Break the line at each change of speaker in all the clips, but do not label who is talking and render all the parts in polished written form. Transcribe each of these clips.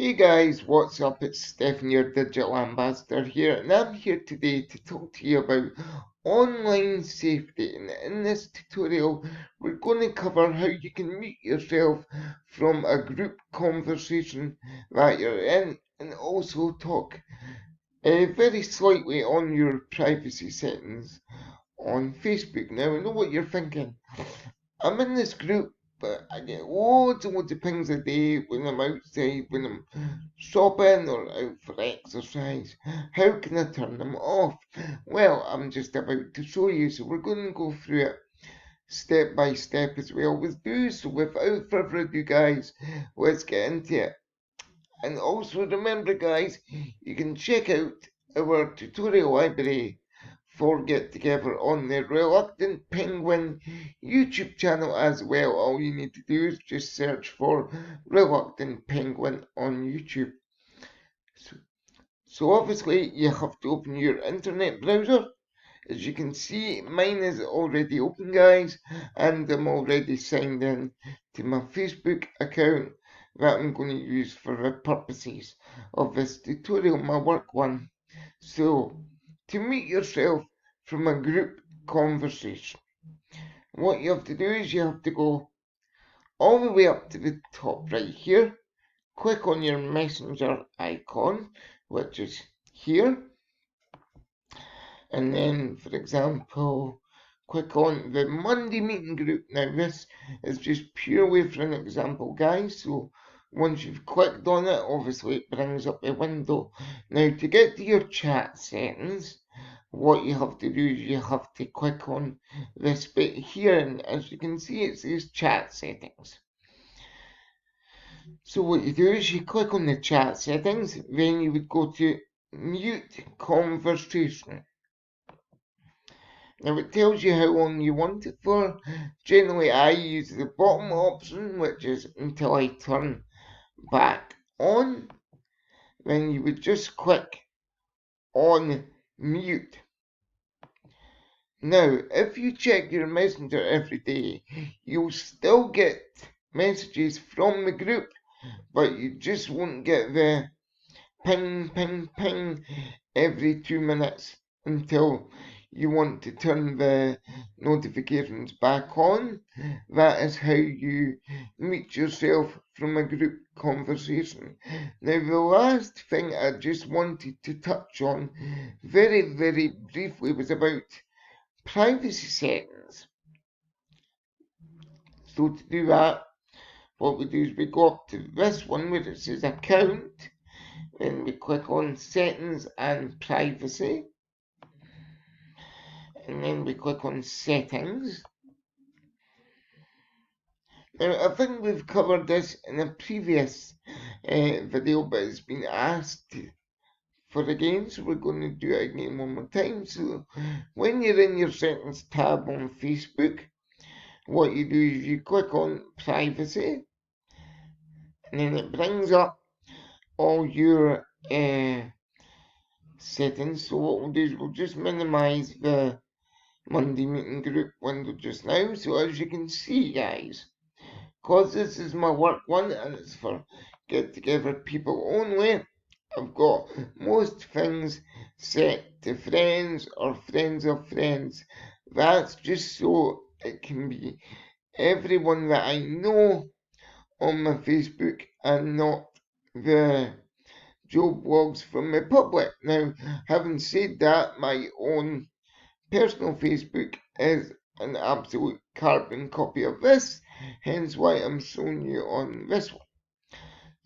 Hey guys, what's up? It's Stephan, your digital ambassador here, and I'm here today to talk to you about online safety. And in this tutorial, we're going to cover how you can mute yourself from a group conversation that you're in, and also talk very slightly on your privacy settings on Facebook. Now, I know what you're thinking. I'm in this group, but I get loads and loads of pings a day when I'm outside, when I'm shopping or out for exercise. How can I turn them off? Well, I'm just about to show you, so we're going to go through it step by step as we always do. So without further ado, guys, let's get into it. And also remember, guys, you can check out our tutorial library for Get Together on the Reluctant Penguin YouTube channel as well. All you need to do is just search for Reluctant Penguin on YouTube. So obviously you have to open your internet browser. As you can see, mine is already open, guys, and I'm already signed in to my Facebook account that I'm going to use for the purposes of this tutorial, my work one. So, to mute yourself from a group conversation, what you have to do is you have to go all the way up to the top right here, click on your messenger icon, which is here, and then, for example, click on the Monday meeting group. Now this is just purely for an example, guys, so once you've clicked on it, obviously it brings up a window. Now to get to your chat settings, what you have to do is you have to click on this bit here, and as you can see it says chat settings. So what you do is you click on the chat settings, then you would go to mute conversation. Now it tells you how long you want it for. Generally I use the bottom option, which is until I turn back on. Then you would just click on mute. Now, if you check your messenger every day, you'll still get messages from the group, but you just won't get the ping, ping, ping every 2 minutes until you want to turn the notifications back on. That is how you mute yourself from a group conversation. Now, the last thing I just wanted to touch on very, very briefly was about privacy settings. So to do that, what we do is we go up to this one where it says account, then we click on settings and privacy, and then we click on settings. Now I think we've covered this in a previous video, but it's been asked for again, so we're going to do it again one more time. So when you're in your settings tab on Facebook, what you do is you click on privacy, and then it brings up all your settings. So what we'll do is we'll just minimize the Monday meeting group window just now. So as you can see, guys, because this is my work one and it's for get together people only, I've got most things set to friends or friends of friends. That's just so it can be everyone that I know on my Facebook and not the Joe blogs from the public. Now, having said that, my own personal Facebook is an absolute carbon copy of this, hence why I'm showing you on this one.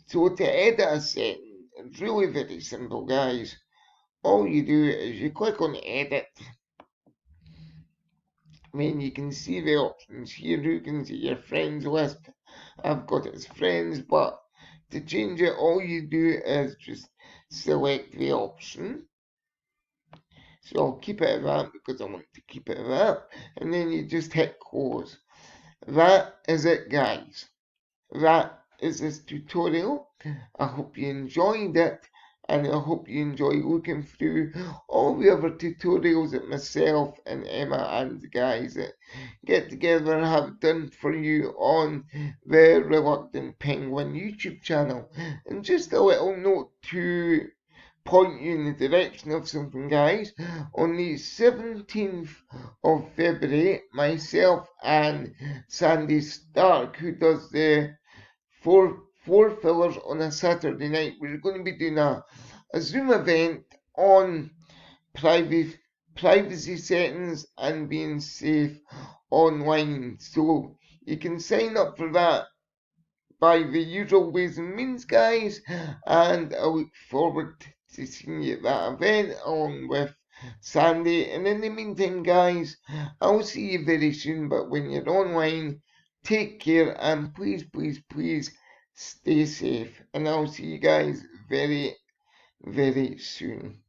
So to edit a setting, it's really very simple, guys. All you do is you click on edit, then you can see the options here. You can see your friends list. I've got it as friends, but to change it, all you do is just select the option. So I'll keep it at that because I want to keep it at that. And then you just hit close. That is it, guys. That is this tutorial. I hope you enjoyed it. and I hope you enjoy looking through all the other tutorials that myself and Emma and the guys that get together have done for you on the Reluctant Penguin YouTube channel. And just a little note to point you in the direction of something, guys. On the 17th of February, myself and Sandy Stark, who does the four fillers on a Saturday night, we're going to be doing a Zoom event on private privacy settings and being safe online. So you can sign up for that by the usual ways and means, guys, and I look forward to seeing you at that event along with Sandy. And in the meantime, guys, I'll see you very soon. But when you're online, take care and please, please, please stay safe. And I'll see you guys very, very soon.